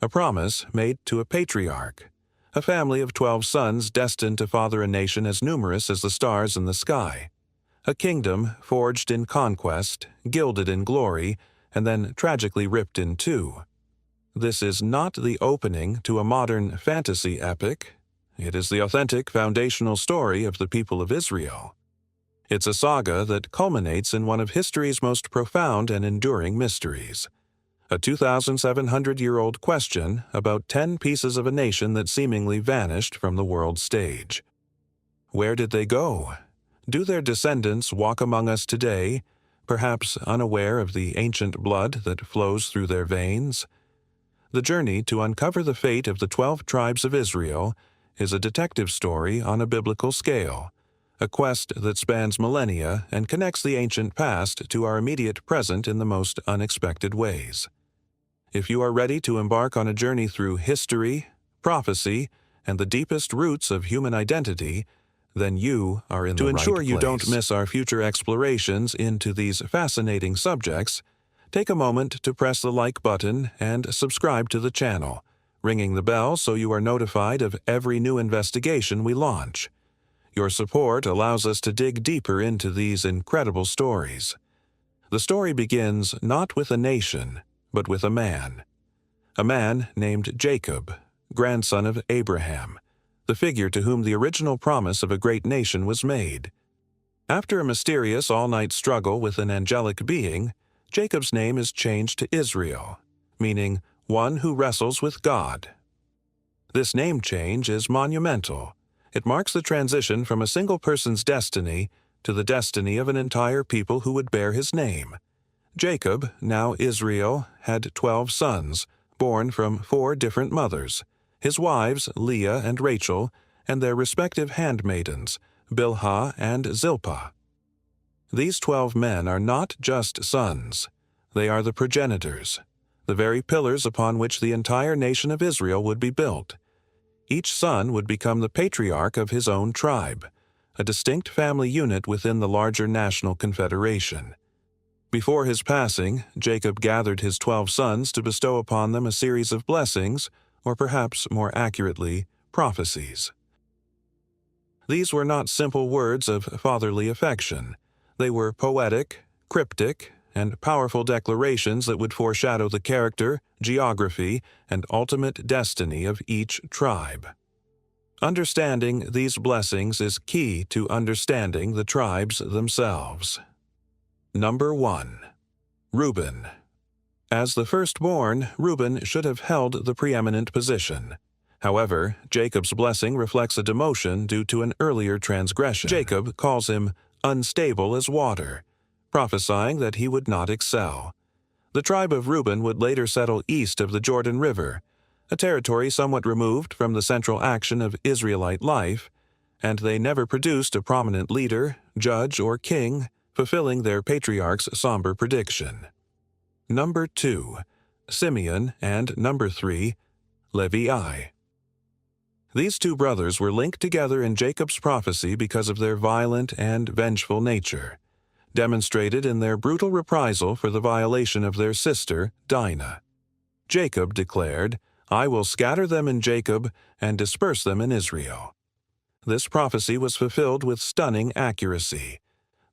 a promise made to a patriarch, a family of 12 sons destined to father a nation as numerous as the stars in the sky, a kingdom forged in conquest, gilded in glory, and then tragically ripped in two. This is not the opening to a modern fantasy epic. It is the authentic foundational story of the people of Israel. It's a saga that culminates in one of history's most profound and enduring mysteries, a 2,700-year-old question about 10 pieces of a nation that seemingly vanished from the world stage. Where did they go? Do their descendants walk among us today, perhaps unaware of the ancient blood that flows through their veins? The journey to uncover the fate of the 12 tribes of Israel is a detective story on a biblical scale, a quest that spans millennia and connects the ancient past to our immediate present in the most unexpected ways. If you are ready to embark on a journey through history, prophecy, and the deepest roots of human identity, then you are in the right place. To ensure you don't miss our future explorations into these fascinating subjects, take a moment to press the like button and subscribe to the channel, ringing the bell so you are notified of every new investigation we launch. Your support allows us to dig deeper into these incredible stories. The story begins not with a nation, but with a man named Jacob, grandson of Abraham, the figure to whom the original promise of a great nation was made. After a mysterious all-night struggle with an angelic being, Jacob's name is changed to Israel, meaning one who wrestles with God. This name change is monumental. It marks the transition from a single person's destiny to the destiny of an entire people who would bear his name. Jacob, now Israel, had 12 sons, born from 4 different mothers, his wives Leah and Rachel, and their respective handmaidens, Bilhah and Zilpah. These 12 men are not just sons. They are the progenitors, the very pillars upon which the entire nation of Israel would be built. Each son would become the patriarch of his own tribe, a distinct family unit within the larger national confederation. Before his passing, Jacob gathered his 12 sons to bestow upon them a series of blessings, or perhaps more accurately, prophecies. These were not simple words of fatherly affection. They were poetic, cryptic, and powerful declarations that would foreshadow the character, geography, and ultimate destiny of each tribe. Understanding these blessings is key to understanding the tribes themselves. Number 1. Reuben. As the firstborn, Reuben should have held the preeminent position. However, Jacob's blessing reflects a demotion due to an earlier transgression. Jacob calls him unstable as water, prophesying that he would not excel. The tribe of Reuben would later settle east of the Jordan River, a territory somewhat removed from the central action of Israelite life, and they never produced a prominent leader, judge, or king, fulfilling their patriarch's somber prediction. Number 2. Simeon, and number 3. Levi. These 2 brothers were linked together in Jacob's prophecy because of their violent and vengeful nature, demonstrated in their brutal reprisal for the violation of their sister, Dinah. Jacob declared, "I will scatter them in Jacob and disperse them in Israel." This prophecy was fulfilled with stunning accuracy.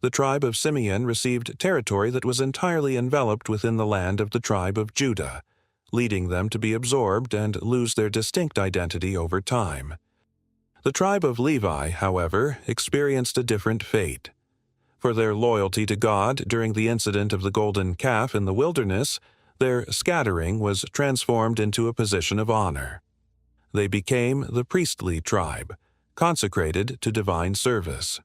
The tribe of Simeon received territory that was entirely enveloped within the land of the tribe of Judah, leading them to be absorbed and lose their distinct identity over time. The tribe of Levi, however, experienced a different fate. For their loyalty to God during the incident of the golden calf in the wilderness, their scattering was transformed into a position of honor. They became the priestly tribe, consecrated to divine service.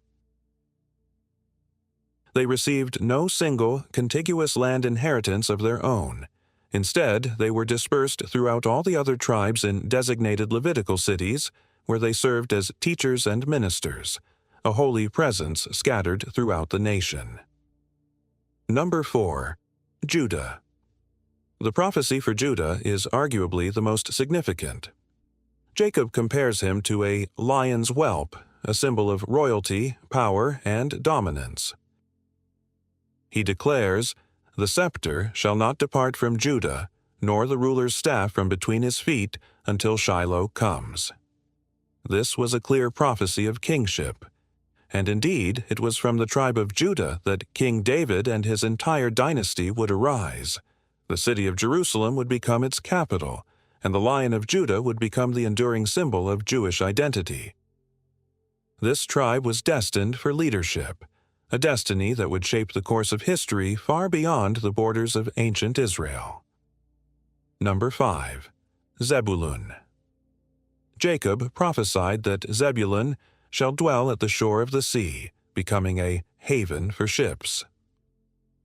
They received no single, contiguous land inheritance of their own. Instead, they were dispersed throughout all the other tribes in designated Levitical cities, where they served as teachers and ministers, a holy presence scattered throughout the nation. Number 4. Judah. The prophecy for Judah is arguably the most significant. Jacob compares him to a lion's whelp, a symbol of royalty, power, and dominance. He declares, "The scepter shall not depart from Judah, nor the ruler's staff from between his feet until Shiloh comes. This was a clear prophecy of kingship, and indeed it was from the tribe of Judah that King David and his entire dynasty would arise. The city of Jerusalem would become its capital, and the Lion of Judah would become the enduring symbol of Jewish identity. This tribe was destined for leadership, a destiny that would shape the course of history far beyond the borders of ancient Israel. Number 5. Zebulun. Jacob prophesied that Zebulun shall dwell at the shore of the sea, becoming a haven for ships.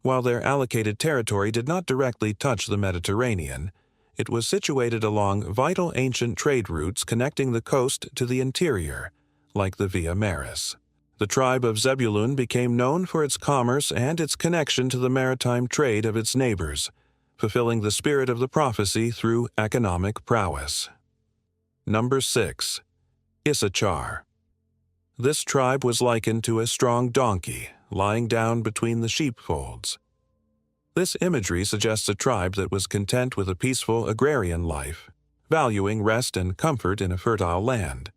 While their allocated territory did not directly touch the Mediterranean, it was situated along vital ancient trade routes connecting the coast to the interior, like the Via Maris. The tribe of Zebulun became known for its commerce and its connection to the maritime trade of its neighbors, fulfilling the spirit of the prophecy through economic prowess. Number 6. Issachar. This tribe was likened to a strong donkey lying down between the sheepfolds. This imagery suggests a tribe that was content with a peaceful agrarian life, valuing rest and comfort in a fertile land.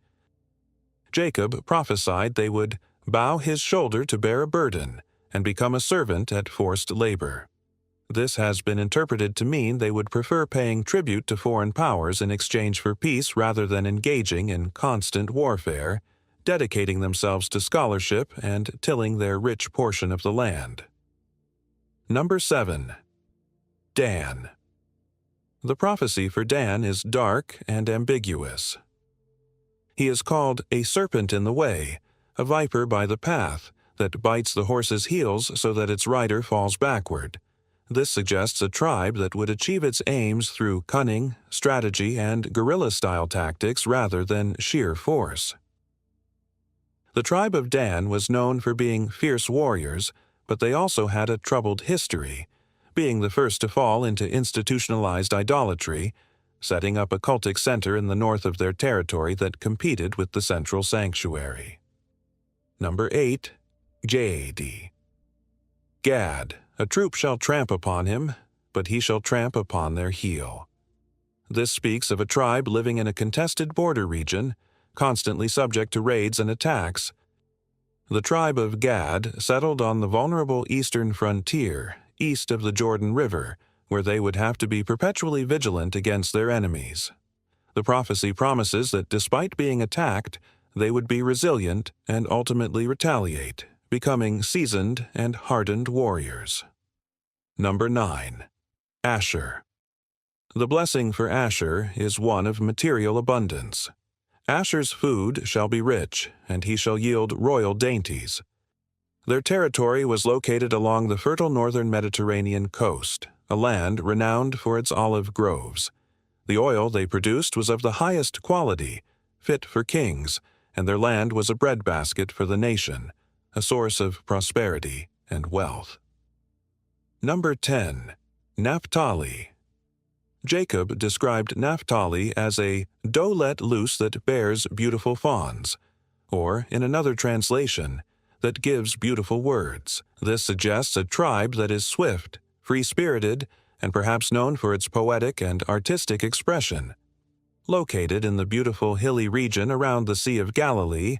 Jacob prophesied they would bow his shoulder to bear a burden and become a servant at forced labor. This has been interpreted to mean they would prefer paying tribute to foreign powers in exchange for peace rather than engaging in constant warfare, dedicating themselves to scholarship and tilling their rich portion of the land. Number 7. Dan. The prophecy for Dan is dark and ambiguous. He is called a serpent in the way, a viper by the path, that bites the horse's heels so that its rider falls backward. This suggests a tribe that would achieve its aims through cunning, strategy, and guerrilla-style tactics rather than sheer force. The tribe of Dan was known for being fierce warriors, but they also had a troubled history, being the first to fall into institutionalized idolatry, setting up a cultic center in the north of their territory that competed with the central sanctuary. Number 8. Gad. Gad, a troop shall tramp upon him, but he shall tramp upon their heel. This speaks of a tribe living in a contested border region, constantly subject to raids and attacks. The tribe of Gad settled on the vulnerable eastern frontier, east of the Jordan River, where they would have to be perpetually vigilant against their enemies. The prophecy promises that despite being attacked, they would be resilient and ultimately retaliate, becoming seasoned and hardened warriors. Number 9. Asher. The blessing for Asher is one of material abundance. Asher's food shall be rich, and he shall yield royal dainties. Their territory was located along the fertile northern Mediterranean coast, a land renowned for its olive groves. The oil they produced was of the highest quality, fit for kings, and their land was a breadbasket for the nation, a source of prosperity and wealth. Number 10. Naphtali. Jacob described Naphtali as a doe let loose that bears beautiful fawns, or, in another translation, that gives beautiful words. This suggests a tribe that is swift, free-spirited, and perhaps known for its poetic and artistic expression. Located in the beautiful hilly region around the Sea of Galilee,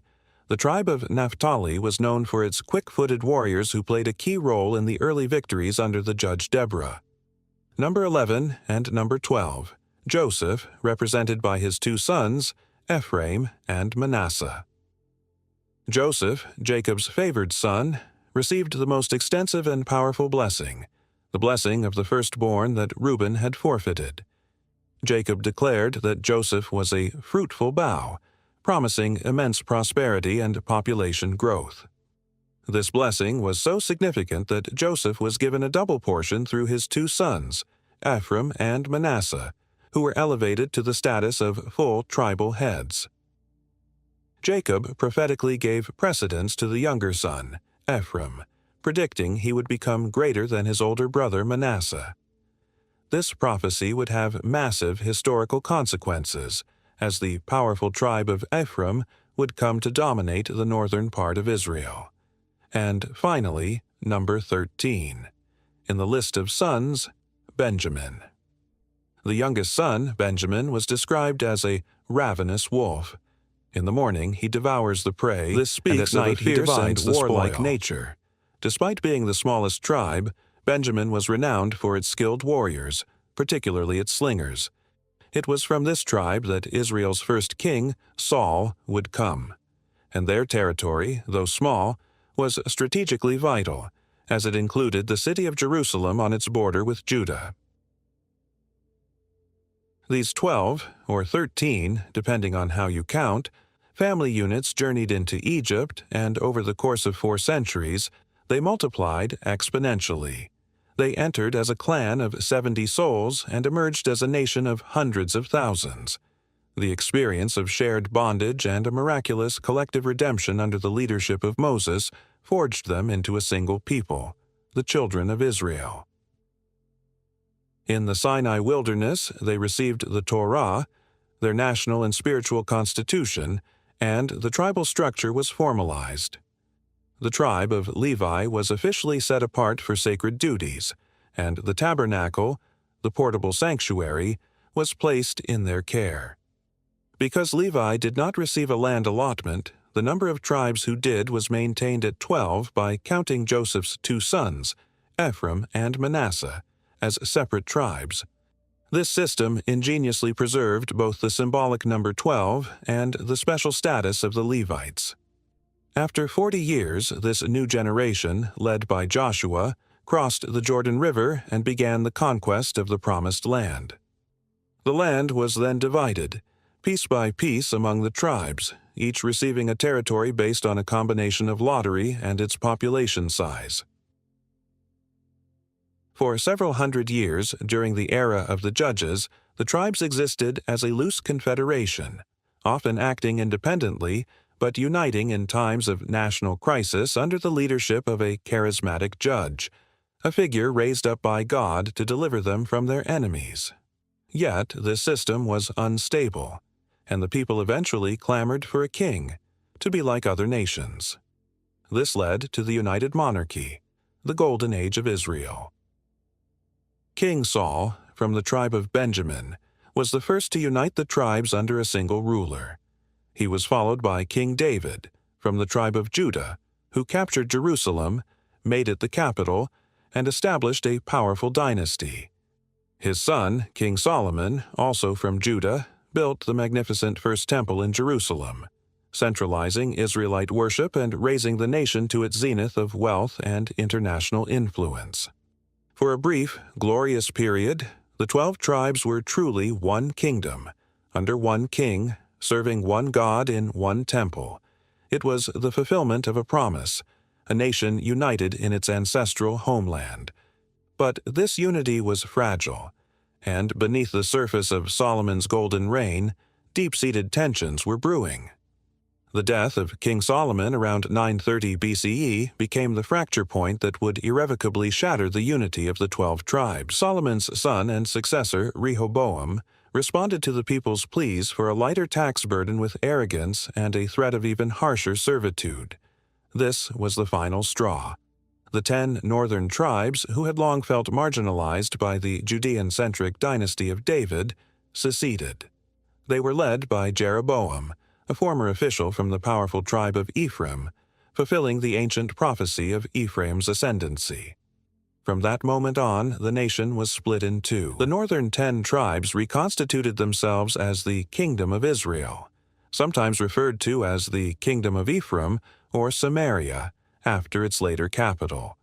the tribe of Naphtali was known for its quick-footed warriors who played a key role in the early victories under the judge Deborah. Number 11 and number 12. Joseph, represented by his two sons, Ephraim and Manasseh. Joseph, Jacob's favored son, received the most extensive and powerful blessing, the blessing of the firstborn that Reuben had forfeited. Jacob declared that Joseph was a fruitful bough, promising immense prosperity and population growth. This blessing was so significant that Joseph was given a double portion through his two sons, Ephraim and Manasseh, who were elevated to the status of full tribal heads. Jacob prophetically gave precedence to the younger son, Ephraim, predicting he would become greater than his older brother Manasseh. This prophecy would have massive historical consequences, as the powerful tribe of Ephraim would come to dominate the northern part of Israel. And finally, number 13. In the list of sons, Benjamin. The youngest son, Benjamin, was described as a ravenous wolf. In the morning he devours the prey, this speaks and at of a night he fierce and divides the warlike spoil. nature. Despite being the smallest tribe, Benjamin was renowned for its skilled warriors, particularly its slingers. It was from this tribe that Israel's first king, Saul, would come. And their territory, though small, was strategically vital, as it included the city of Jerusalem on its border with Judah. These 12, or 13, depending on how you count, family units journeyed into Egypt, and over the course of 4 centuries, they multiplied exponentially. They entered as a clan of 70 souls and emerged as a nation of hundreds of thousands. The experience of shared bondage and a miraculous collective redemption under the leadership of Moses forged them into a single people, the children of Israel. In the Sinai wilderness, they received the Torah, their national and spiritual constitution, and the tribal structure was formalized. The tribe of Levi was officially set apart for sacred duties, and the tabernacle, the portable sanctuary, was placed in their care. Because Levi did not receive a land allotment, the number of tribes who did was maintained at 12 by counting Joseph's 2 sons, Ephraim and Manasseh, as separate tribes. This system ingeniously preserved both the symbolic number 12 and the special status of the Levites. After 40 years, this new generation, led by Joshua, crossed the Jordan River and began the conquest of the Promised Land. The land was then divided, piece by piece among the tribes, each receiving a territory based on a combination of lottery and its population size. For several hundred years during the era of the Judges, the tribes existed as a loose confederation, often acting independently, but uniting in times of national crisis under the leadership of a charismatic judge, a figure raised up by God to deliver them from their enemies. Yet this system was unstable, and the people eventually clamored for a king, to be like other nations. This led to the United Monarchy, the Golden Age of Israel. King Saul, from the tribe of Benjamin, was the first to unite the tribes under a single ruler. He was followed by King David, from the tribe of Judah, who captured Jerusalem, made it the capital, and established a powerful dynasty. His son, King Solomon, also from Judah, built the magnificent First Temple in Jerusalem, centralizing Israelite worship and raising the nation to its zenith of wealth and international influence. For a brief, glorious period, the 12 tribes were truly one kingdom, under one king, serving one God in one temple. It was the fulfillment of a promise, a nation united in its ancestral homeland. But this unity was fragile, and beneath the surface of Solomon's golden reign, deep-seated tensions were brewing. The death of King Solomon around 930 BCE became the fracture point that would irrevocably shatter the unity of the 12 tribes. Solomon's son and successor, Rehoboam, responded to the people's pleas for a lighter tax burden with arrogance and a threat of even harsher servitude. This was the final straw. The 10 northern tribes, who had long felt marginalized by the Judean-centric dynasty of David, seceded. They were led by Jeroboam, a former official from the powerful tribe of Ephraim, fulfilling the ancient prophecy of Ephraim's ascendancy. From that moment on, the nation was split in two. The northern 10 tribes reconstituted themselves as the Kingdom of Israel, sometimes referred to as the Kingdom of Ephraim or Samaria, after its later capital.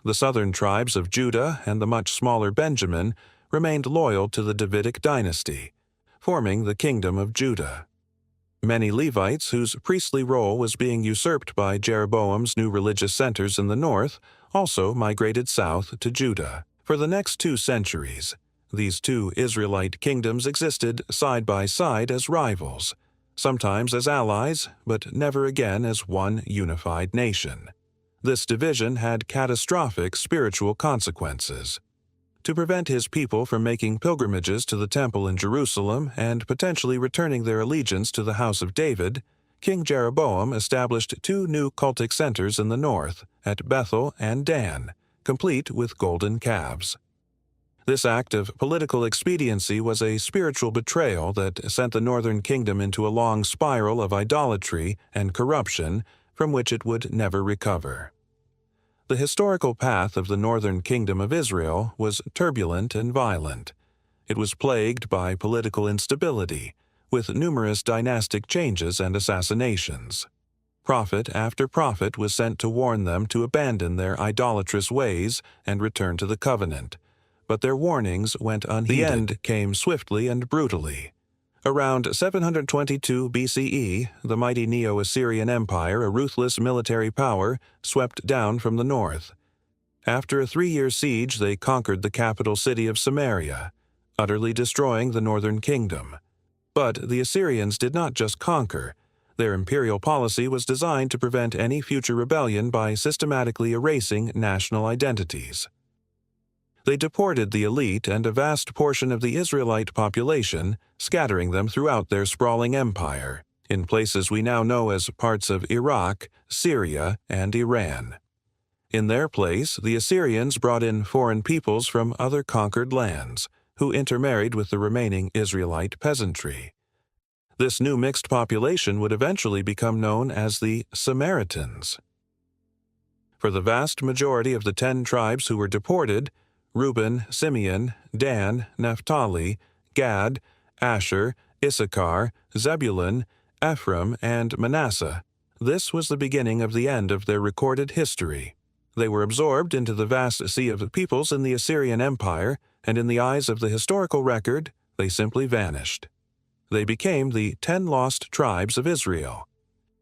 The southern tribes of Judah and the much smaller Benjamin remained loyal to the Davidic dynasty, forming the Kingdom of Judah. Many Levites, whose priestly role was being usurped by Jeroboam's new religious centers in the north, also migrated south to Judah. For the next 2 centuries, these 2 Israelite kingdoms existed side by side as rivals, sometimes as allies, but never again as one unified nation. This division had catastrophic spiritual consequences. To prevent his people from making pilgrimages to the temple in Jerusalem and potentially returning their allegiance to the house of David, King Jeroboam established 2 new cultic centers in the north, at Bethel and Dan, complete with golden calves. This act of political expediency was a spiritual betrayal that sent the northern kingdom into a long spiral of idolatry and corruption from which it would never recover. The historical path of the northern kingdom of Israel was turbulent and violent. It was plagued by political instability, with numerous dynastic changes and assassinations. Prophet after prophet was sent to warn them to abandon their idolatrous ways and return to the covenant, but their warnings went unheeded. The end came swiftly and brutally. Around 722 BCE, the mighty Neo-Assyrian Empire, a ruthless military power, swept down from the north. After a 3-year siege, they conquered the capital city of Samaria, utterly destroying the northern kingdom. But the Assyrians did not just conquer. Their imperial policy was designed to prevent any future rebellion by systematically erasing national identities. They deported the elite and a vast portion of the Israelite population, scattering them throughout their sprawling empire, in places we now know as parts of Iraq, Syria, and Iran. In their place, the Assyrians brought in foreign peoples from other conquered lands, who intermarried with the remaining Israelite peasantry. This new mixed population would eventually become known as the Samaritans. For the vast majority of the 10 tribes who were deported, Reuben, Simeon, Dan, Naphtali, Gad, Asher, Issachar, Zebulun, Ephraim, and Manasseh. This was the beginning of the end of their recorded history. They were absorbed into the vast sea of peoples in the Assyrian Empire, and in the eyes of the historical record, they simply vanished. They became the 10 lost tribes of Israel.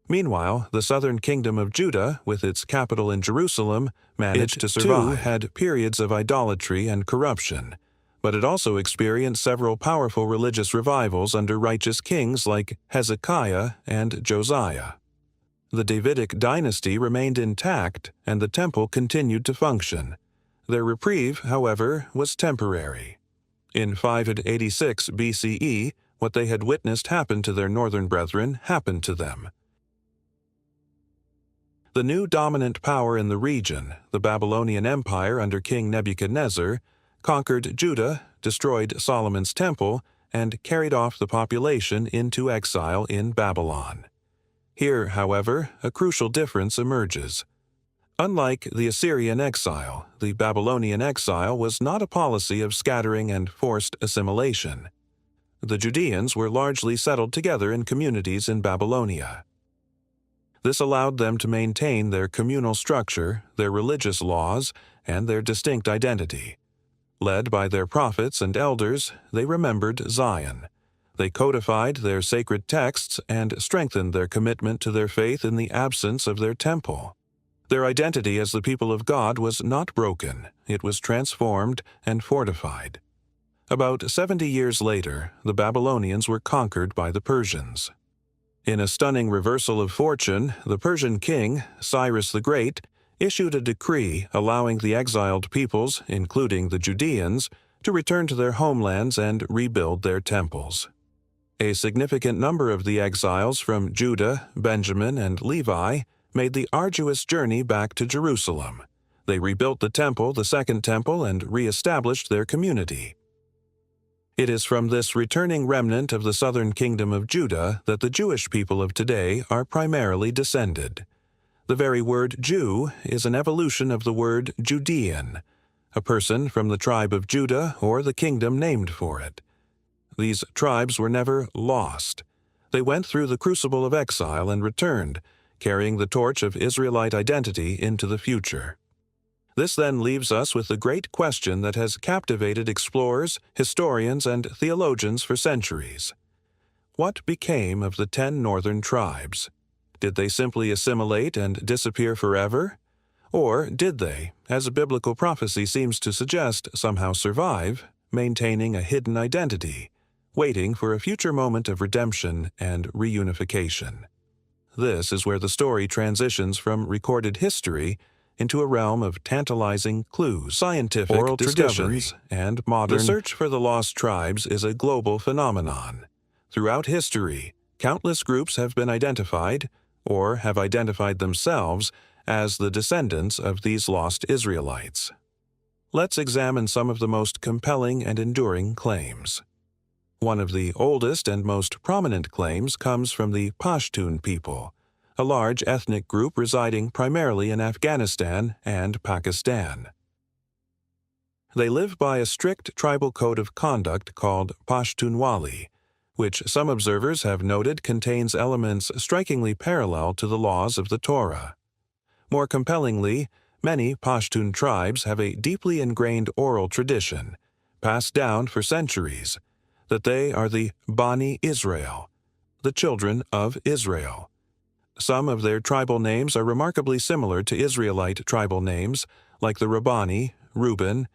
Meanwhile, the southern kingdom of Judah, with its capital in Jerusalem, managed to survive. It, too, had periods of idolatry and corruption, but it also experienced several powerful religious revivals under righteous kings like Hezekiah and Josiah. The Davidic dynasty remained intact, and the temple continued to function. Their reprieve, however, was temporary. In 586 BCE, what they had witnessed happen to their northern brethren happened to them. The new dominant power in the region, the Babylonian Empire under King Nebuchadnezzar, conquered Judah, destroyed Solomon's temple, and carried off the population into exile in Babylon. Here, however, a crucial difference emerges. Unlike the Assyrian exile, the Babylonian exile was not a policy of scattering and forced assimilation. The Judeans were largely settled together in communities in Babylonia. This allowed them to maintain their communal structure, their religious laws, and their distinct identity. Led by their prophets and elders, they remembered Zion. They codified their sacred texts and strengthened their commitment to their faith in the absence of their temple. Their identity as the people of God was not broken, it was transformed and fortified. About 70 years later, the Babylonians were conquered by the Persians. In a stunning reversal of fortune, the Persian king, Cyrus the Great, issued a decree allowing the exiled peoples, including the Judeans, to return to their homelands and rebuild their temples. A significant number of the exiles from Judah, Benjamin, and Levi made the arduous journey back to Jerusalem. They rebuilt the temple, the Second Temple, and re-established their community. It is from this returning remnant of the southern kingdom of Judah that the Jewish people of today are primarily descended. The very word Jew is an evolution of the word Judean, a person from the tribe of Judah or the kingdom named for it. These tribes were never lost. They went through the crucible of exile and returned, carrying the torch of Israelite identity into the future. This then leaves us with the great question that has captivated explorers, historians, and theologians for centuries. What became of the 10 northern tribes? Did they simply assimilate and disappear forever? Or did they, as a biblical prophecy seems to suggest, somehow survive, maintaining a hidden identity, waiting for a future moment of redemption and reunification? This is where the story transitions from recorded history into a realm of tantalizing clues, scientific oral traditions, and modern. The search for the lost tribes is a global phenomenon. Throughout history, countless groups have been identified, or have identified themselves, as the descendants of these lost Israelites. Let's examine some of the most compelling and enduring claims. One of the oldest and most prominent claims comes from the Pashtun people, a large ethnic group residing primarily in Afghanistan and Pakistan. They live by a strict tribal code of conduct called Pashtunwali, which some observers have noted contains elements strikingly parallel to the laws of the Torah. More compellingly, many Pashtun tribes have a deeply ingrained oral tradition, passed down for centuries, that they are the Bani Israel, the children of Israel. Some of their tribal names are remarkably similar to Israelite tribal names, like the Rabbani, Reuben,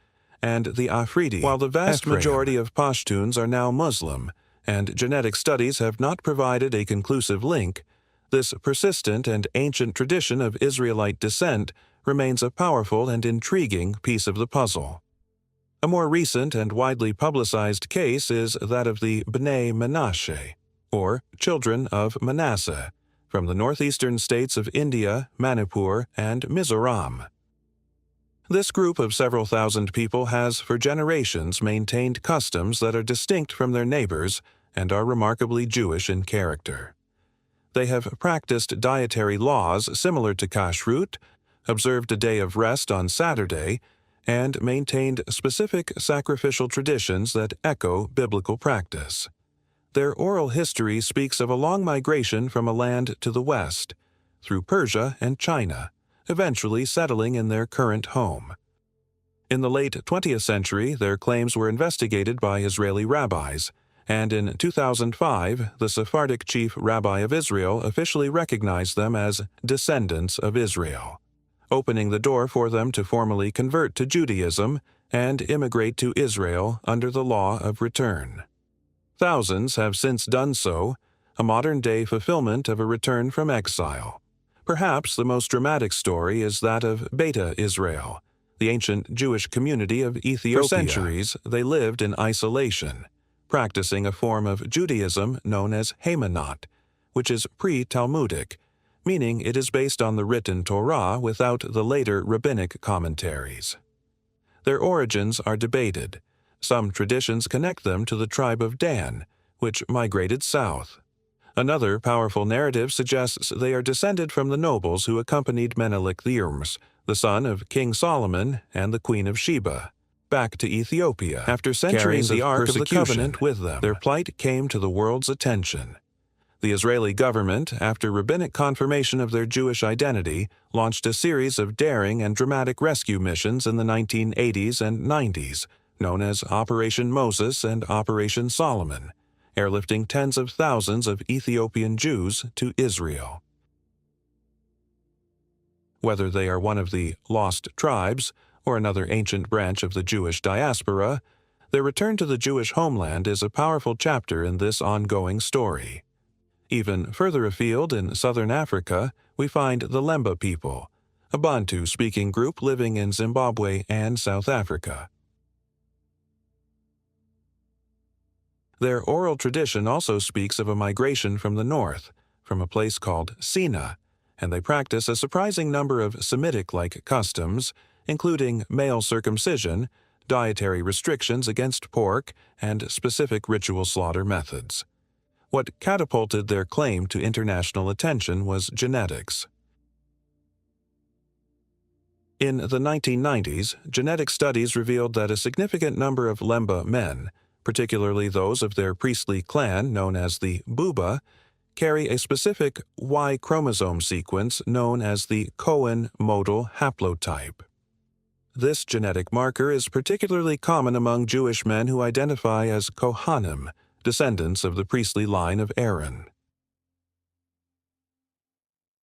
and the Afridi, while the vast Ephraim. majority of Pashtuns are now Muslim, and genetic studies have not provided a conclusive link. This persistent and ancient tradition of Israelite descent remains a powerful and intriguing piece of the puzzle. A more recent and widely publicized case is that of the Bnei Menashe, or children of Manasseh, from the northeastern states of India, Manipur, and Mizoram. This group of several thousand people has for generations maintained customs that are distinct from their neighbors and are remarkably Jewish in character. They have practiced dietary laws similar to kashrut, observed a day of rest on Saturday, and maintained specific sacrificial traditions that echo biblical practice. Their oral history speaks of a long migration from a land to the west, through Persia and China, eventually settling in their current home. In the late 20th century, their claims were investigated by Israeli rabbis, and in 2005, the Sephardic chief rabbi of Israel officially recognized them as descendants of Israel, opening the door for them to formally convert to Judaism and immigrate to Israel under the law of return. Thousands have since done so, a modern-day fulfillment of a return from exile. Perhaps the most dramatic story is that of Beta Israel, the ancient Jewish community of Ethiopia. For centuries, they lived in isolation, practicing a form of Judaism known as Haymanot, which is pre-Talmudic, meaning it is based on the written Torah without the later rabbinic commentaries. Their origins are debated. Some traditions connect them to the tribe of Dan, which migrated south. Another powerful narrative suggests they are descended from the nobles who accompanied Menelik Thirms, the son of King Solomon and the Queen of Sheba, back to Ethiopia. After centuries of Ark of the Covenant with them, their plight came to the world's attention. The Israeli government, after rabbinic confirmation of their Jewish identity, launched a series of daring and dramatic rescue missions in the 1980s and 90s, known as Operation Moses and Operation Solomon, airlifting tens of thousands of Ethiopian Jews to Israel. Whether they are one of the lost tribes or another ancient branch of the Jewish diaspora, their return to the Jewish homeland is a powerful chapter in this ongoing story. Even further afield in southern Africa, we find the Lemba people, a Bantu-speaking group living in Zimbabwe and South Africa. Their oral tradition also speaks of a migration from the north, from a place called Sina, and they practice a surprising number of Semitic-like customs, including male circumcision, dietary restrictions against pork, and specific ritual slaughter methods. What catapulted their claim to international attention was genetics. In the 1990s, genetic studies revealed that a significant number of Lemba men, particularly those of their priestly clan known as the Buba, carry a specific Y chromosome sequence known as the Cohen modal haplotype. This genetic marker is particularly common among Jewish men who identify as Kohanim, descendants of the priestly line of Aaron.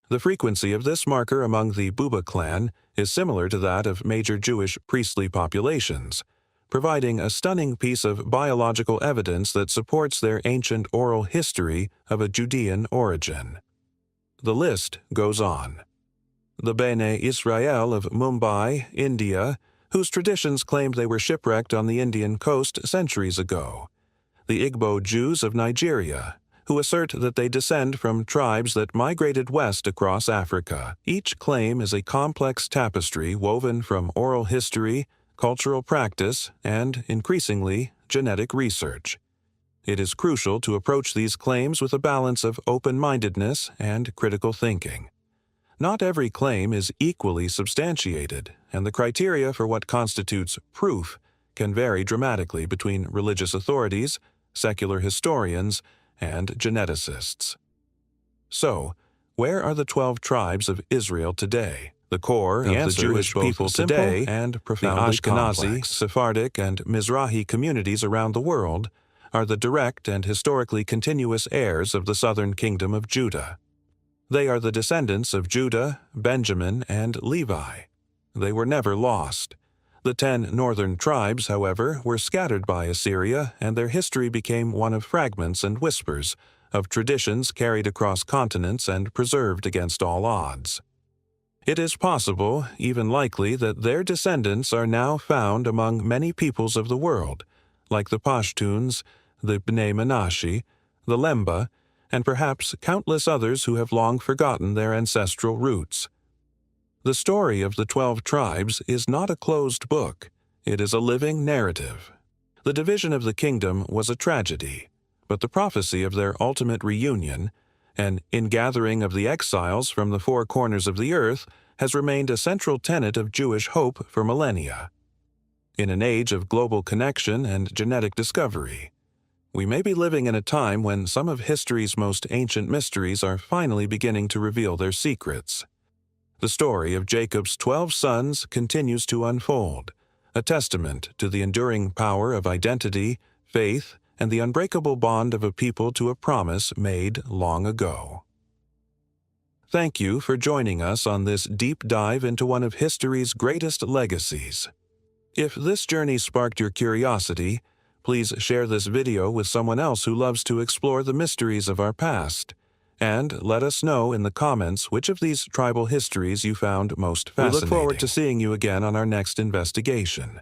The frequency of this marker among the Buba clan is similar to that of major Jewish priestly populations, providing a stunning piece of biological evidence that supports their ancient oral history of a Judean origin. The list goes on. The Bene Israel of Mumbai, India, whose traditions claimed they were shipwrecked on the Indian coast centuries ago. The Igbo Jews of Nigeria, who assert that they descend from tribes that migrated west across Africa. Each claim is a complex tapestry woven from oral history, cultural practice, and, increasingly, genetic research. It is crucial to approach these claims with a balance of open-mindedness and critical thinking. Not every claim is equally substantiated, and the criteria for what constitutes proof can vary dramatically between religious authorities, secular historians, and geneticists. So, where are the 12 tribes of Israel today? The core of the Jewish people today and profoundly the Ashkenazi, complex. Sephardic, and Mizrahi communities around the world are the direct and historically continuous heirs of the southern kingdom of Judah. They are the descendants of Judah, Benjamin, and Levi. They were never lost. The 10 northern tribes, however, were scattered by Assyria, and their history became one of fragments and whispers, of traditions carried across continents and preserved against all odds. It is possible, even likely, that their descendants are now found among many peoples of the world, like the Pashtuns, the Bnei Menashe, the Lemba, and perhaps countless others who have long forgotten their ancestral roots. The story of the 12 tribes is not a closed book. It is a living narrative. The division of the kingdom was a tragedy, but the prophecy of their ultimate reunion, an ingathering of the exiles from the four corners of the earth, has remained a central tenet of Jewish hope for millennia. In an age of global connection and genetic discovery, we may be living in a time when some of history's most ancient mysteries are finally beginning to reveal their secrets. The story of Jacob's 12 sons continues to unfold, a testament to the enduring power of identity, faith, and the unbreakable bond of a people to a promise made long ago. Thank you for joining us on this deep dive into one of history's greatest legacies. If this journey sparked your curiosity, please share this video with someone else who loves to explore the mysteries of our past. And let us know in the comments which of these tribal histories you found most fascinating. We look forward to seeing you again on our next investigation.